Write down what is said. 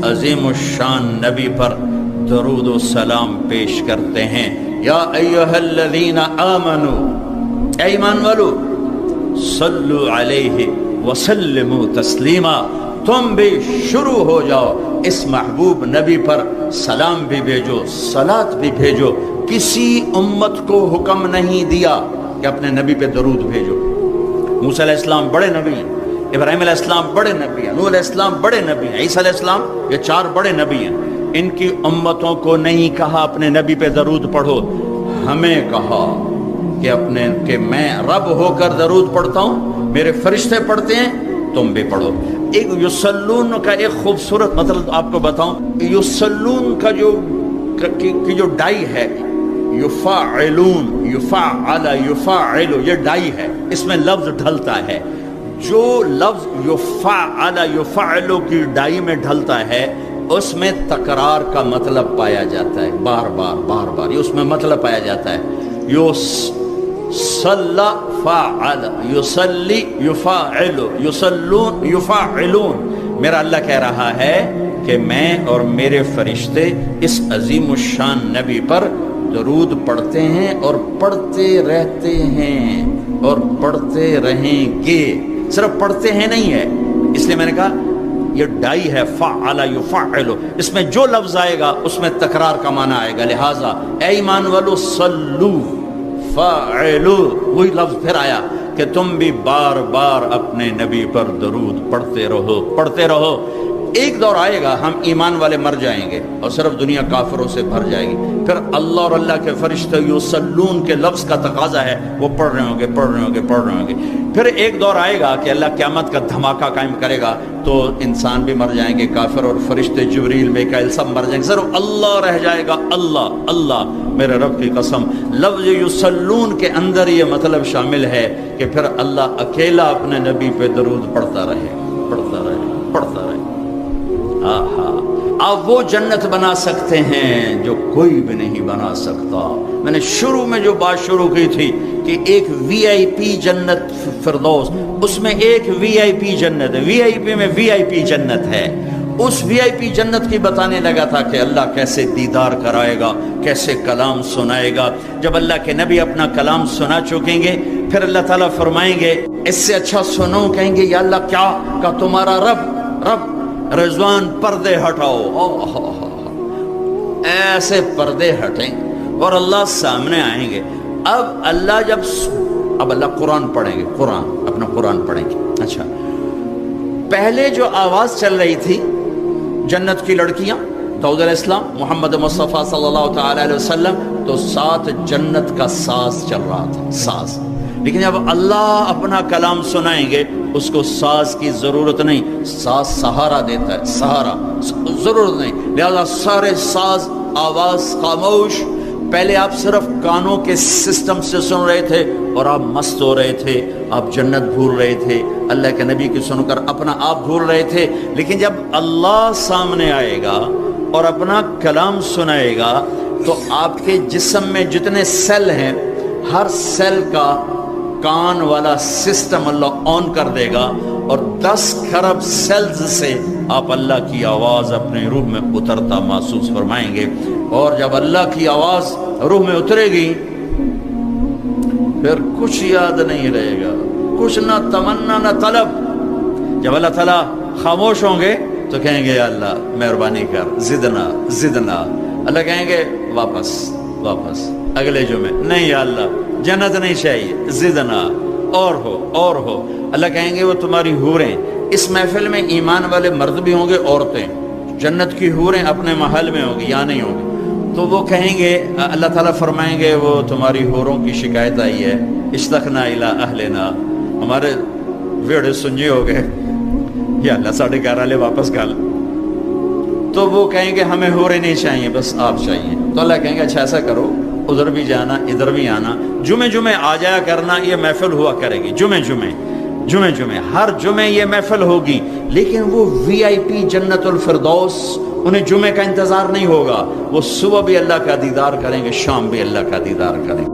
عظیم الشان نبی پر درود و سلام پیش کرتے ہیں۔ یا ایھا الذین آمنو، اے ایمان والو، صلو علیہ وسلموا تسلیما، تم بھی شروع ہو جاؤ اس محبوب نبی پر سلام بھی بھیجو، صلاۃ بھی بھیجو۔ کسی امت کو حکم نہیں دیا کہ اپنے نبی پہ درود بھیجو۔ موسیٰ علیہ السلام بڑے نبی ہیں، ابراہیم علیہ السلام بڑے نبی ہیں، نوح علیہ السلام بڑے نبی ہیں، عیسیٰ علیہ السلام، یہ 4 بڑے نبی ہیں۔ ان کی امتوں کو نہیں کہا اپنے نبی پہ درود پڑھو، ہمیں کہا کہ میں رب ہو کر درود پڑھتا ہوں، میرے فرشتے پڑھتے ہیں، تم بھی پڑھو۔ ایک یصلون کا ایک خوبصورت مطلب آپ کو بتاؤں، یصلون کا جو ڈائی ہے، یفعلون، یفعل، یفعل، یہ ڈائی ہے، اس میں لفظ ڈھلتا ہے۔ جو لفظ یفعل، یفعل کی ڈائی میں ڈھلتا ہے، اس میں تکرار کا مطلب پایا جاتا ہے، بار بار بار بار، یہ اس میں مطلب پایا جاتا ہے۔ صلی فعل، یصلی یفعل، یصلون یفعلون۔ میرا اللہ کہہ رہا ہے کہ میں اور میرے فرشتے اس عظیم الشان نبی پر درود پڑھتے ہیں اور پڑھتے رہتے ہیں اور پڑھتے رہیں گے۔ صرف پڑھتے ہیں نہیں ہے، اس لیے میں نے کہا یہ ڈائی ہے، فعل یفعل، اس میں جو لفظ آئے گا اس میں تکرار کا معنی آئے گا۔ لہٰذا اے ایمان والو، صلو فعلو، وہی لفظ پھر آیا کہ تم بھی بار بار اپنے نبی پر درود پڑھتے رہو، پڑھتے رہو۔ ایک دور آئے گا ہم ایمان والے مر جائیں گے اور صرف دنیا کافروں سے بھر جائے گی، پھر اللہ اور اللہ کے فرشتے یصلون کے لفظ کا تقاضا ہے، وہ پڑھ رہے ہوں گے، پڑھ رہے ہوں گے، پڑھ رہے ہوں گے۔ پھر ایک دور آئے گا کہ اللہ قیامت کا دھماکہ قائم کرے گا، تو انسان بھی مر جائیں گے، کافر اور فرشتے جبریل میکائیل سب مر جائیں گے، صرف اللہ رہ جائے گا۔ اللہ اللہ، میرے رب کی قسم، لفظ یصلون کے اندر یہ مطلب شامل ہے کہ پھر اللہ اکیلا اپنے نبی پہ درود پڑھتا رہے، پڑھتا رہے، پڑھتا رہے۔ آپ وہ جنت بنا سکتے ہیں جو کوئی بھی نہیں بنا سکتا۔ میں نے شروع میں جو بات شروع کی تھی کہ ایک وی آئی پی جنت فردوس، اس میں ایک وی آئی پی جنت ہے، وی آئی پی میں وی آئی پی جنت ہے۔ اس وی آئی پی جنت کی بتانے لگا تھا کہ اللہ کیسے دیدار کرائے گا، کیسے کلام سنائے گا۔ جب اللہ کے نبی اپنا کلام سنا چکیں گے، پھر اللہ تعالیٰ فرمائیں گے اس سے اچھا سنو، کہیں گے یا اللہ کیا کہ تمہارا رب رضوان پردے ہٹاؤ، ایسے پردے ہٹیں اور اللہ سامنے آئیں گے۔ اب اللہ قرآن پڑھیں گے، اپنا قرآن پڑھیں گے۔ اچھا، پہلے جو آواز چل رہی تھی جنت کی لڑکیاں، داؤد علیہ السلام، محمد مصطفیٰ صلی اللہ تعالی علیہ وسلم، تو ساتھ جنت کا ساز چل رہا تھا، ساز۔ لیکن جب اللہ اپنا کلام سنائیں گے، اس کو ساز کی ضرورت نہیں، ساز سہارا دیتا ہے، سہارا، ضرورت نہیں، لہذا سارے ساز آواز خاموش۔ پہلے آپ صرف کانوں کے سسٹم سے سن رہے تھے اور آپ مست ہو رہے تھے، آپ جنت بھول رہے تھے، اللہ کے نبی کی سن کر اپنا آپ بھول رہے تھے۔ لیکن جب اللہ سامنے آئے گا اور اپنا کلام سنائے گا، تو آپ کے جسم میں جتنے سیل ہیں، ہر سیل کا کان والا سسٹم اللہ آن کر دے گا، اور 10 کھرب سیلز سے آپ اللہ کی آواز اپنے روح میں اترتا محسوس فرمائیں گے۔ اور جب اللہ کی آواز روح میں اترے گی، پھر کچھ یاد نہیں رہے گا، کچھ نہ تمنا نہ طلب۔ جب اللہ تعالیٰ خاموش ہوں گے تو کہیں گے یا اللہ مہربانی کر، زدنا زدنا۔ اللہ کہیں گے واپس اگلے جمعے، نہیں یا اللہ جنت نہیں چاہیے، زدنا، اور ہو۔ اللہ کہیں گے وہ تمہاری حوریں، اس محفل میں ایمان والے مرد بھی ہوں گے، عورتیں، جنت کی حوریں اپنے محل میں ہوں گی، یہاں نہیں ہوں گی۔ تو وہ کہیں گے، اللہ تعالیٰ فرمائیں گے وہ تمہاری حوروں کی شکایت آئی ہے، اشتقنا الی اہلنا، ہمارے ویڑے سنجے ہو گئے، یا اللہ ساڑھے 11 والے واپس کر۔ تو وہ کہیں گے ہمیں حوریں نہیں چاہیے، بس آپ چاہیے۔ تو اللہ کہیں گے اچھا ایسا کرو، ادھر بھی جانا ادھر بھی آنا، جمعے آ جایا کرنا، یہ محفل ہوا کرے گی، جمعے ہر جمعے یہ محفل ہوگی۔ لیکن وہ وی آئی پی جنت الفردوس، انہیں جمعے کا انتظار نہیں ہوگا، وہ صبح بھی اللہ کا دیدار کریں گے، شام بھی اللہ کا دیدار کریں گے۔